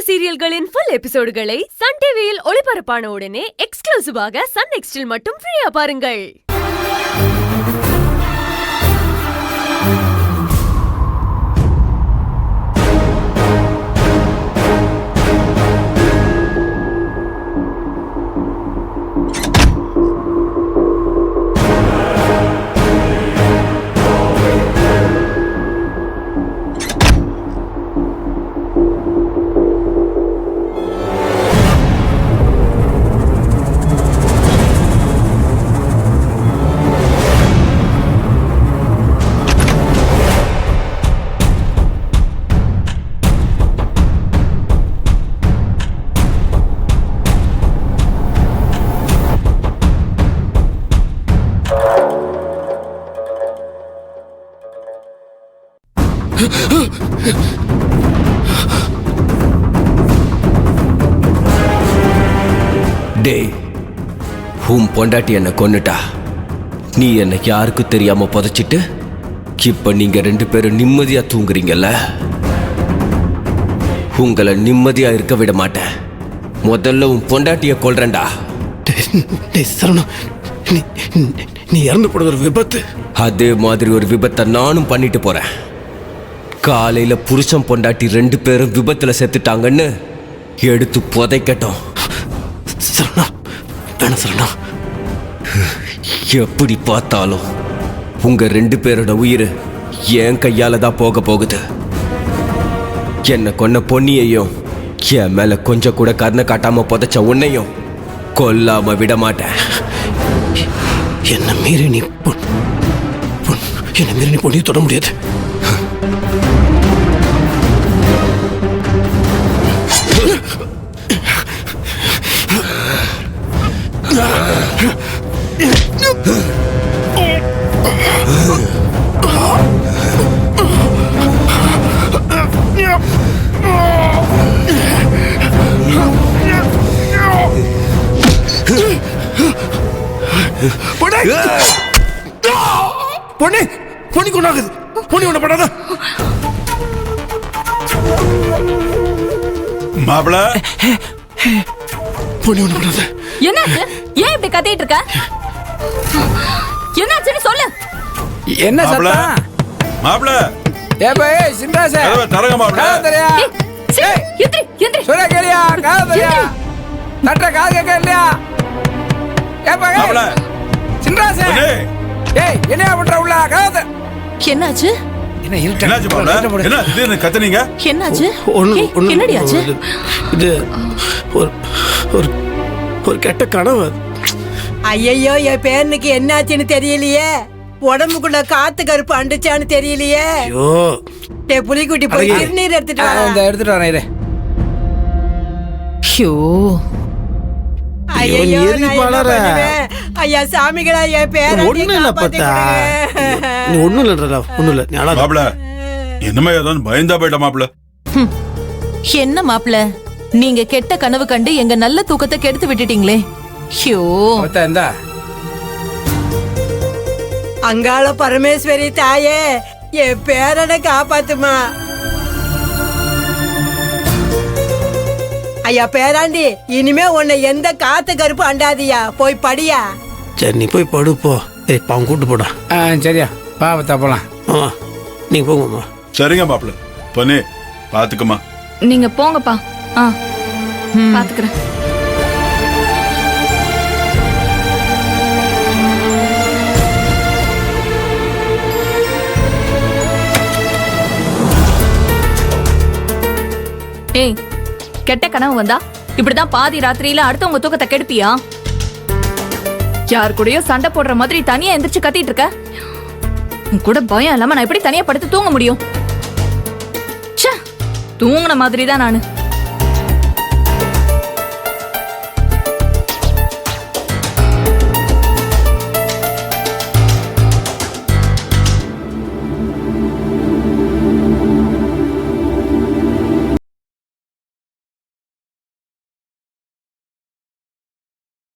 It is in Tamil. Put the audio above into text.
சீரியல்களின் ஃபுல் எபிசோடுகளை சன் டிவியில் ஒளிபரப்பான உடனே எக்ஸ்க்ளூசிவாக சன் நெக்ஸ்டில் மட்டும் ஃப்ரீயா பாருங்கள். டேய், உன் பொண்டாட்டி என்ன கொன்னுட்டா. நீ என்ன யாருக்கும் தெரியாம புதைச்சிட்டு இப்ப நீங்க 2 பேரும் நிம்மதியா தூங்குறீங்கல்ல. உங்களை நிம்மதியா இருக்க விட மாட்டேன். முதல்ல உன் பொண்டாட்டிய கொல்றேன்டா. நீ இறந்து போடுற ஒரு விபத்து. அதே மாதிரி ஒரு விபத்தை நானும் பண்ணிட்டு போறேன். காலையில புருஷன் பொண்டாட்டி 2 பேரும் விபத்துல செத்துட்டாங்கன்னு எடுத்து புதைக்கட்டும். சரணா, வேணாம் சரணா. எப்படி பார்த்தாலும் உங்க 2 பேரோட உயிர் என் கையால தான் போக போகுது. என்ன கொன்ன பொன்னியையும் என் மேல கொஞ்சம் கூட கருணை காட்டாம புதைச்ச உன்னையும் கொல்லாம விட மாட்டேன். என்ன மீறி நீ பொண்ணியை தொட முடியாது. பொண்ணி கொண்டாகுது. பொண்ணி ஒண்ணு படாத மாப்பிள. பொண்ணி ஒண்ணு படாத. என்னாச்சு? ஏன் இப்படி கத்திட்டு இருக்க? என்னாச்சுன்னு சொல்லு. என்ன சத்தம்? மாப்பிள ஏப்பா சிந்தாசே தரங்க மாப்பிள. காதரியா எந்திரி எந்திரி. சொல்ல கேளியா காதரியா தட்ட காது கேட்க இல்லையா? ஏப்பா மாப்பிள சிந்தாசே ஏய் என்னையா பண்ற உள்ள காது? என்னாச்சு? என்ன இருட்ட? என்னாச்சு மாப்பிள? என்ன திடீர்னு கத்துனீங்க? என்னாச்சு? என்னடி ஆச்சு? இது ஒரு கெட்ட கனவு. ஐயோ, என் பேரனுக்கு என்னாச்சுன்னு தெரியலையே. உடம்புக்குள்ள காத்து கருப்பு அண்டுச்சான்னு தெரியலையே. ஐயோ, புலிக்குட்டி போய் திருநீர் எடுத்துட்டு வா. எடுத்துட்டு வரேன் இரு. ஐயோ, ஐயா சாமிகளா, என் பேரன் ஒண்ணு இல்ல பத்தா. நீ ஒண்ணும் இல்லடா, ஒண்ணும் இல்ல. நீ அழாத மாப்பிள. என்னமே ஏதோ பயந்தா போயிட்ட மாப்பிள. என்ன மாப்பிள, நீங்க கெட்ட கனவு கண்டு எங்க நல்ல தூக்கத்தை கெடுத்து விட்டுட்டீங்களே. இந்தா அங்காள பரமேஸ்வரி தாயே, என் பேரனை காப்பாத்துமா. ஐயா பேராண்டி, இனிமே உன்னை எந்த காத்து கருப்பு அண்டாதியா. போய் படியா. சரி, நீ போய் படுப்போ. ஏய், பாவம் கூட்டு போடா. சரியா பாவத்தா போலாம். ஆமா, நீ போங்கம்மா. சரிங்க மாப்பிள. பொண்ணே பாத்துக்கமா. நீங்க போங்கப்பா. பாத்துக்கிறேன். ஏய், கெட்ட கனவு வந்தா இப்படிதான் பாதி ராத்திரியில அடுத்தவங்க தூக்கத்தை கெடுப்பியா? யார் கூடயோ சண்டை போடுற மாதிரி தனியா எந்திரிச்சு கத்திட்டு இருக்க. உன் கூட பயம் இல்லாம நான் எப்படி தனியா படுத்து தூங்க முடியும்? தூங்குன மாதிரி தான் நானு.